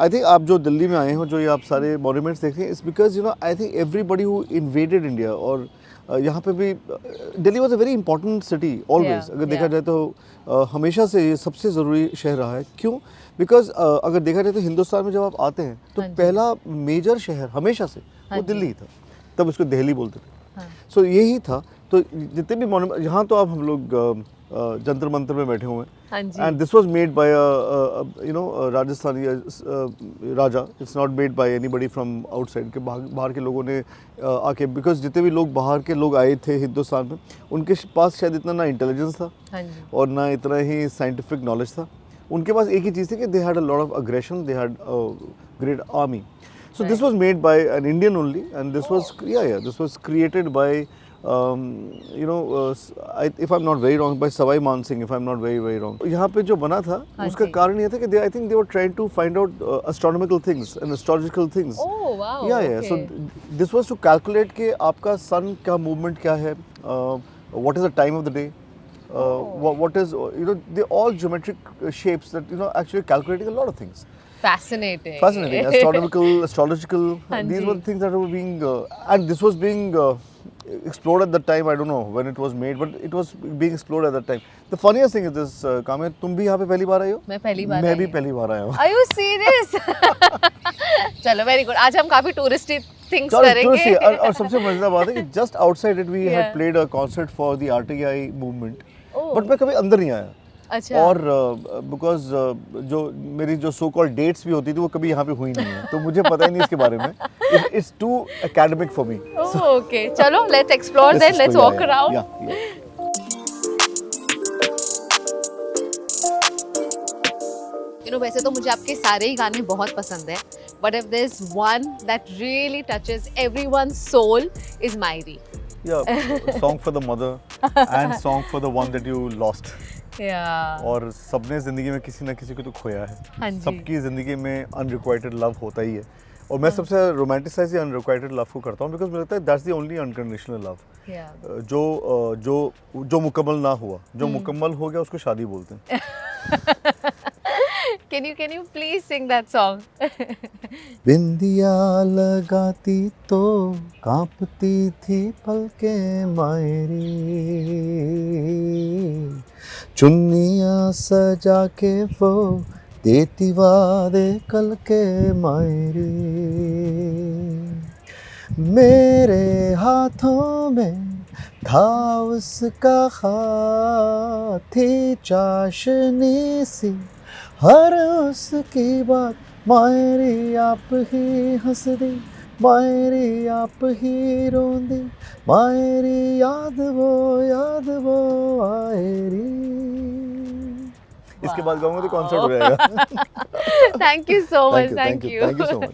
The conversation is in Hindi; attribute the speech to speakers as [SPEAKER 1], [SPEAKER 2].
[SPEAKER 1] आई थिंक आप जो दिल्ली में आए हो, जो ये आप सारे मॉन्यूमेंट्स देख रहे हैं, it's because I think everybody who invaded India, और यहाँ पे भी Delhi was a very important city always. अगर देखा जाए तो हमेशा से ये सबसे ज़रूरी शहर रहा है। क्यों? बिकॉज अगर देखा जाए तो हिंदुस्तान में जब आप आते हैं तो पहला मेजर शहर हमेशा से वो दिल्ली ही था। तब उसको दिल्ली बोलते थे। सो यही था। तो जितने भी मॉन्यूमेंट यहाँ, तो अब हम लोग जंतर मंतर में बैठे हुए हैं, and this was made by Rajasthani Raja. It's not made by anybody from outside के, बाहर के लोगों ने आके, बिकॉज जितने भी लोग बाहर के लोग आए थे हिंदुस्तान में, उनके पास शायद इतना ना इंटेलिजेंस था और ना इतना ही साइंटिफिक नॉलेज था। उनके पास एक ही चीज़ थी कि they had a lot of aggression, they had great army. So this was made by an Indian only, and this was this was created by if I'm not very wrong, by Savai Man Singh, if I'm not very wrong. यहाँ पे जो बना था उसका कारण ये था कि I think they were trying to find out astronomical things and astrological things.
[SPEAKER 2] Oh wow.
[SPEAKER 1] Yeah. So this was to calculate कि आपका sun का movement क्या है, what is the time of the day. What is, they're all geometric shapes that actually calculating a lot of things.
[SPEAKER 2] Fascinating.
[SPEAKER 1] Astronomical, astrological. These were the things that were being, and this was being explored at that time. I don't know when it was made, but it was being explored at that time. The funniest thing is this, Kamya, तुम भी यहाँ पे पहली बार आई हो?
[SPEAKER 2] मैं पहली बार
[SPEAKER 1] मैं भी पहली बार आया हूँ।
[SPEAKER 2] Are you serious? चलो, very good. आज हम काफी touristy things करेंगे।
[SPEAKER 1] और सबसे मजेदार बात है कि just outside it we had played a concert for the RTI movement, but मैं कभी अंदर नहीं आया।
[SPEAKER 2] अच्छा।
[SPEAKER 1] और बिकॉज जो मेरी जो सो कॉल्ड डेट्स भी होती थी वो कभी यहाँ पे हुई नहीं है, तो मुझे पता ही नहीं इसके बारे में। It's too academic for me.
[SPEAKER 2] Okay, चलो let's explore then, let's walk around. वैसे तो मुझे आपके सारे ही गाने बहुत पसंद है, but if there is one that really touches everyone's soul is Mairi.
[SPEAKER 1] Song for the mother and song for the one that you lost. और सबने ज़िंदगी में किसी ना किसी को तो खोया है। सबकी ज़िंदगी में अनरिक्वाइटेड लव होता ही है, और मैं सबसे रोमांटिसाइज अनरिक्वाइटेड लव को करता हूँ, बिकॉज मुझे लगता है that's the only unconditional love. जो मुकम्मल ना हुआ, जो मुकम्मल हो गया उसको शादी बोलते हैं।
[SPEAKER 2] Can you please sing that song?
[SPEAKER 1] बिंदिया लगाती तो कांपती थी पलकें मायरी, चुन्नियाँ सजा के वो देती वादे कल के मायरी, मेरे हाथों में था उसका हाथ, थी चाशनी सी हर उसकी बात, मायरी आप ही हंस दी, मायरी आप ही रोंदी, मायरी याद वो आएरी। इसके बाद गाऊंगा तो कॉन्सर्ट हो जाएगा।
[SPEAKER 2] Thank you so much.
[SPEAKER 1] Thank you so much.